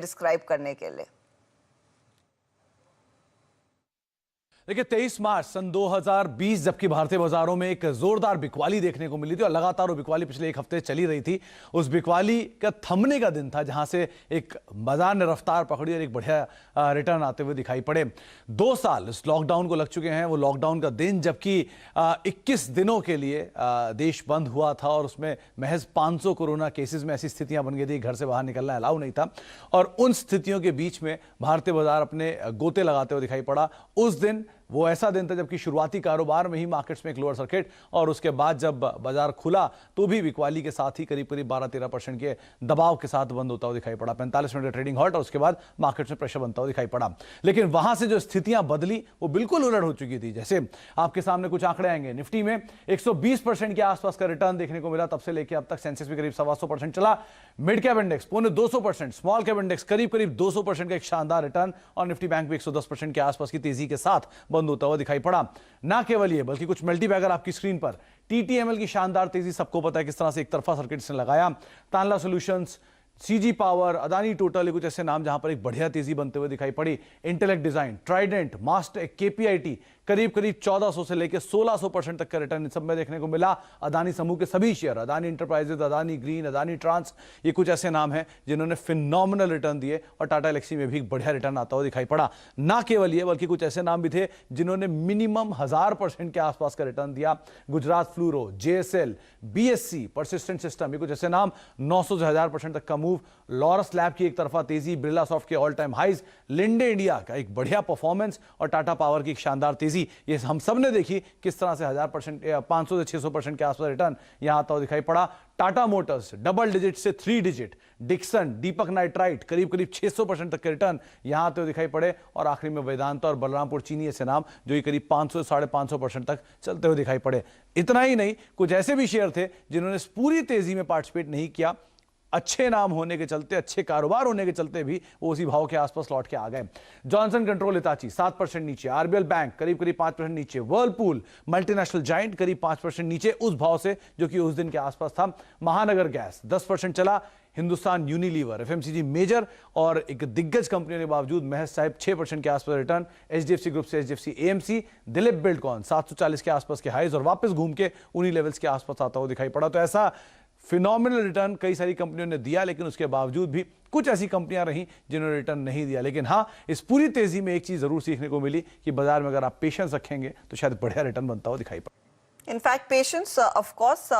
Describe करने के लिए। देखिए 23 मार्च सन 2020 जबकि भारतीय बाजारों में एक जोरदार बिकवाली देखने को मिली थी और लगातार वो बिकवाली पिछले एक हफ्ते चली रही थी। उस बिकवाली का थमने का दिन था जहां से एक बाजार ने रफ्तार पकड़ी और एक बढ़िया रिटर्न आते हुए दिखाई पड़े। 2 साल इस लॉकडाउन को लग चुके हैं, वो लॉकडाउन का दिन जबकि 21 दिनों के लिए देश बंद हुआ था और उसमें महज 500 कोरोना केसेस में ऐसी स्थितियां बन गई थी, घर से बाहर निकलना अलाउ नहीं था। और उन स्थितियों के बीच में भारतीय बाजार अपने गोते लगाते हुए दिखाई पड़ा। उस दिन वो ऐसा दिन था जबकि शुरुआती कारोबार में ही मार्केट्स में एक लोअर सर्किट और उसके बाद जब बाजार खुला तो भी बिकवाली के साथ ही करीब 12-13% के दबाव के साथ बंद होता हुआ दिखाई पड़ा। 45 मिनट का ट्रेडिंग हॉल्ट और उसके बाद मार्केट्स में प्रेशर बनता हुआ दिखाई पड़ा। लेकिन वहां से जो स्थितियां बदली वो बिल्कुल उलट हो चुकी थी। जैसे आपके सामने कुछ आंकड़े आएंगे। निफ्टी में 120% के आसपास का रिटर्न देखने को मिला तब से लेकर अब तक। सेंसेक्स भी करीब 125% चला। मिड कैप इंडेक्स पौने 200%, स्मॉल कैप इंडेक्स करीब 200% का एक शानदार रिटर्न और निफ्टी बैंक भी 110% के आसपास की तेजी के साथ बंद होता हुआ दिखाई पड़ा। ना केवल ये बल्कि कुछ मल्टीबैगर आपकी स्क्रीन पर टीटीएमएल की शानदार तेजी, सबको पता है किस तरह से एक तरफा सर्किट से लगाया। Tanla solutions, CG power, Adani total, ये कुछ ऐसे नाम जहां पर एक बढ़िया तेजी बनते हुए दिखाई पड़ी। Intellect design, Trident, master, KPIT करीब 1400 से लेकर 1600% तक का रिटर्न इन सब में देखने को मिला। अदानी समूह के सभी शेयर, Adani enterprises, Adani green, Adani trans, ये कुछ ऐसे नाम हैं जिन्होंने फिनोमिनल रिटर्न दिए और टाटा एलेक्सी में भी बढ़िया रिटर्न आता हुआ दिखाई पड़ा। ना केवल ये बल्कि कुछ ऐसे नाम भी थे जिन्होंने मिनिमम 1000% के आसपास का रिटर्न दिया। Gujarat fluoro, JSL, BSc, persistent system, ये कुछ ऐसे नाम 900 से 1000% तक का मूव। लॉरस लैब की एक तरफा तेजी, बिरला सॉफ्ट के all time highs, Linde India का एक बढ़िया परफॉर्मेंस और टाटा पावर की एक शानदार तेजी, ये हम सब ने देखी किस तरह से 1000%, 500 से 600% के आसपास रिटर्न यहां आता हुआ दिखाई पड़ा। टाटा मोटर्स डबल डिजिट से 3 डिजिट, डिक्सन, दीपक नाइट्राइट करीब 600% तक के रिटर्न यहां आते हुए दिखाई पड़े। और आखिरी में वेदांता और बलरामपुर चीनी ऐसे नाम जो ये करीब 500 से 550% तक चलते हुए दिखाई पड़े। इतना ही नहीं, कुछ ऐसे भी शेयर थे जिन्होंने इस पूरी तेजी में पार्टिसिपेट नहीं किया। अच्छे नाम होने के चलते, अच्छे कारोबार होने के चलते भी वो उसी भाव के आसपास लौट के आ गए। जॉनसन कंट्रोल हिताची 7% नीचे, आरबीएल बैंक करीब 5% नीचे, वर्लपूल मल्टीनेशनल जायंट करीब 5% नीचे उस भाव से जो कि उस दिन के आसपास था। महानगर गैस 10% चला। हिंदुस्तान यूनिलीवर, एफएमसीजी मेजर और एक दिग्गज कंपनियों के बावजूद महज साहब 6% के आसपास रिटर्न। एचडीएफसी ग्रुप से एचडीएफसी एएमसी, दिलीप बिल्डकॉन 740 के आसपास के हाइज और वापस घूम के उन्हीं लेवल्स के आसपास आता हुआ दिखाई पड़ा। तो ऐसा फिनोमिनल रिटर्न कई सारी कंपनियों ने दिया, लेकिन उसके बावजूद भी कुछ ऐसी कंपनियां रहीं जिन्होंने रिटर्न नहीं दिया। लेकिन हां, इस पूरी तेजी में एक चीज जरूर सीखने को मिली कि बाजार में अगर आप पेशेंस रखेंगे तो शायद बढ़िया रिटर्न बनता हुआ दिखाई पड़े। In fact patience of course